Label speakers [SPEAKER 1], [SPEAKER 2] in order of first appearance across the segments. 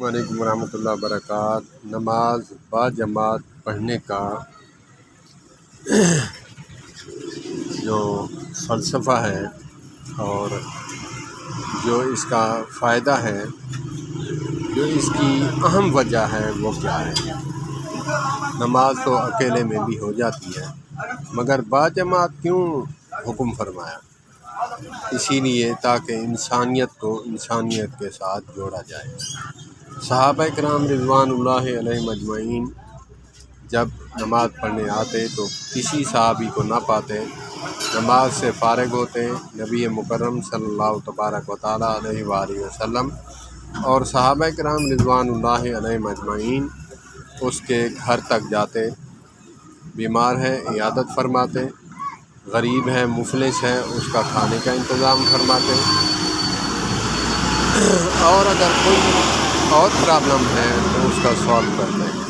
[SPEAKER 1] وعلیکم ورحمۃ اللہ وبرکاتہ۔ نماز با جماعت پڑھنے کا جو فلسفہ ہے اور جو اس کا فائدہ ہے، جو اس کی اہم وجہ ہے وہ کیا ہے؟ نماز تو اکیلے میں بھی ہو جاتی ہے، مگر با جماعت کیوں حکم فرمایا؟ اسی لیے تاکہ انسانیت کو انسانیت کے ساتھ جوڑا جائے۔ صحابہ کرام رضوان اللہ علیہم اجمعین جب نماز پڑھنے آتے تو کسی صحابی کو نہ پاتے، نماز سے فارغ ہوتے، نبی مکرم صلی اللہ تبارک و تعالیٰ علیہ وآلہ وسلم اور صحابہ کرام رضوان اللہ علیہم اجمعین اس کے گھر تک جاتے، بیمار ہے عیادت فرماتے، غریب ہے مفلس ہے اس کا کھانے کا انتظام فرماتے، اور اگر کوئی اور پرابلم ہے تو اس کا سالو کرتے ہیں۔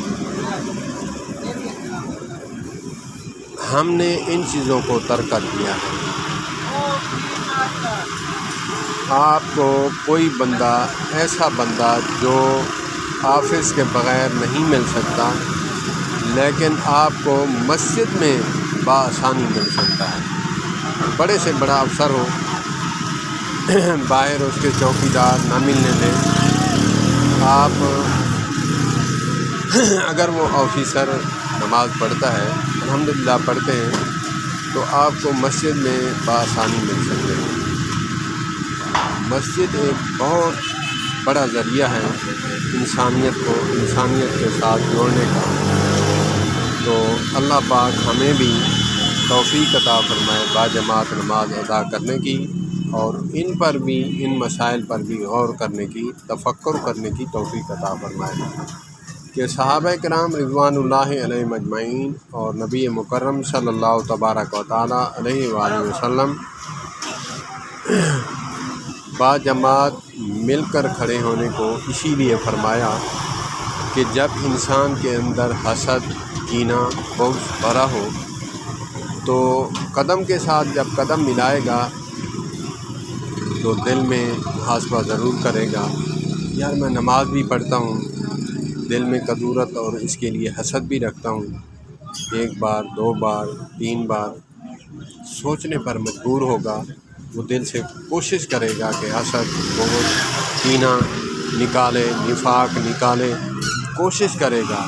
[SPEAKER 1] ہم نے ان چیزوں کو ترک کر دیا ہے۔ آپ کو کوئی بندہ، ایسا بندہ جو آفس کے بغیر نہیں مل سکتا، لیکن آپ کو مسجد میں بآسانی مل سکتا ہے۔ بڑے سے بڑا افسر ہو، باہر اس کے چوکیدار نہ ملنے دیں، آپ اگر وہ آفیسر نماز پڑھتا ہے، الحمدللہ پڑھتے ہیں، تو آپ کو مسجد میں بآسانی مل سکتے ہیں۔ مسجد ایک بہت بڑا ذریعہ ہے انسانیت کو انسانیت کے ساتھ جوڑنے کا۔ تو اللہ پاک ہمیں بھی توفیق عطا فرمائے با جماعت نماز ادا کرنے کی، اور ان پر بھی، ان مسائل پر بھی غور کرنے کی، تفکر کرنے کی توفیق عطا فرمائے کہ صحابہ کرام رضوان اللہ علیہم اجمعین اور نبی مکرم صلی اللہ تبارک و تعالیٰ علیہ وآلہ وسلم با جماعت مل کر کھڑے ہونے کو اسی لیے فرمایا کہ جب انسان کے اندر حسد، کینہ، بغض بھرا ہو تو قدم کے ساتھ جب قدم ملائے گا تو دل میں محاسبہ ضرور کرے گا، یار میں نماز بھی پڑھتا ہوں، دل میں کدورت اور اس کے لیے حسد بھی رکھتا ہوں، ایک بار، دو بار، تین بار سوچنے پر مجبور ہوگا، وہ دل سے کوشش کرے گا کہ حسد، بغض، کینہ نکالے، نفاق نکالے، کوشش کرے گا،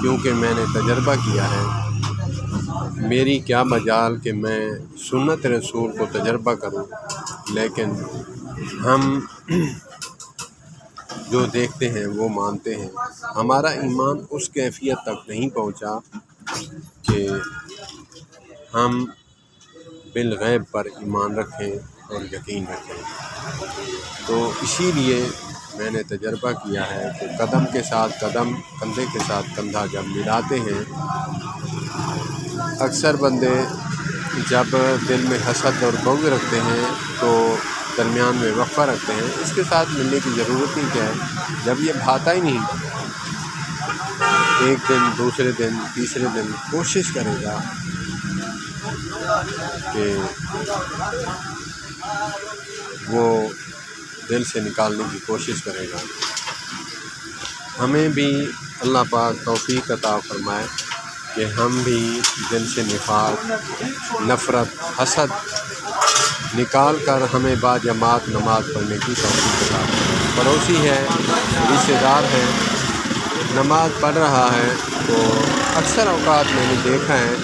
[SPEAKER 1] کیونکہ میں نے تجربہ کیا ہے۔ میری کیا مجال کہ میں سنت رسول کو تجربہ کروں، لیکن ہم جو دیکھتے ہیں وہ مانتے ہیں۔ ہمارا ایمان اس کیفیت تک نہیں پہنچا کہ ہم بالغیب پر ایمان رکھیں اور یقین رکھیں۔ تو اسی لیے میں نے تجربہ کیا ہے کہ قدم کے ساتھ قدم، کندھے کے ساتھ کندھا جب ملاتے ہیں، اکثر بندے جب دل میں حسد اور بغض رکھتے ہیں تو درمیان میں وقفہ رکھتے ہیں، اس کے ساتھ ملنے کی ضرورت ہی کیا ہے جب یہ بھاتا ہی نہیں۔ ایک دن، دوسرے دن، تیسرے دن کوشش کرے گا کہ وہ دل سے نکالنے کی کوشش کرے گا۔ ہمیں بھی اللہ پاک توفیق عطا فرمائے کہ ہم بھی دل سے نفاق، نفرت، حسد نکال کر ہمیں با جماعت نماز پڑھنے کی توفیق عطا فرمائے۔ پڑوسی ہے، رشتہ دار ہے، نماز پڑھ رہا ہے تو اکثر اوقات میں نے دیکھا ہے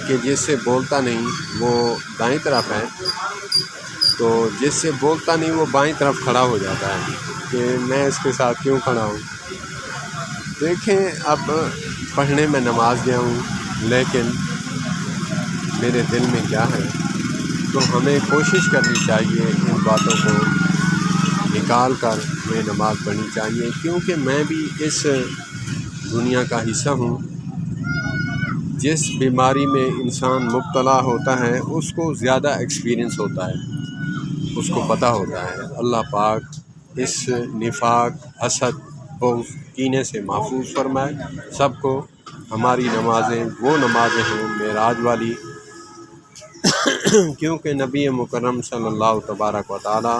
[SPEAKER 1] کہ جس سے بولتا نہیں وہ دائیں طرف ہے، تو جس سے بولتا نہیں وہ بائیں طرف کھڑا ہو جاتا ہے کہ میں اس کے ساتھ کیوں کھڑا ہوں۔ دیکھیں، اب پڑھنے میں نماز گیا ہوں، لیکن میرے دل میں کیا ہے؟ تو ہمیں کوشش کرنی چاہیے ان باتوں کو نکال کر ہمیں نماز پڑھنی چاہیے، کیونکہ میں بھی اس دنیا کا حصہ ہوں۔ جس بیماری میں انسان مبتلا ہوتا ہے اس کو زیادہ ایکسپیرئنس ہوتا ہے، اس کو پتہ ہوتا ہے۔ اللہ پاک اس نفاق، حسد، بغض، کینے سے محفوظ فرمائے سب کو۔ ہماری نمازیں وہ نمازیں ہوں معراج والی، کیونکہ نبی مکرم صلی اللہ تبارک و تعالیٰ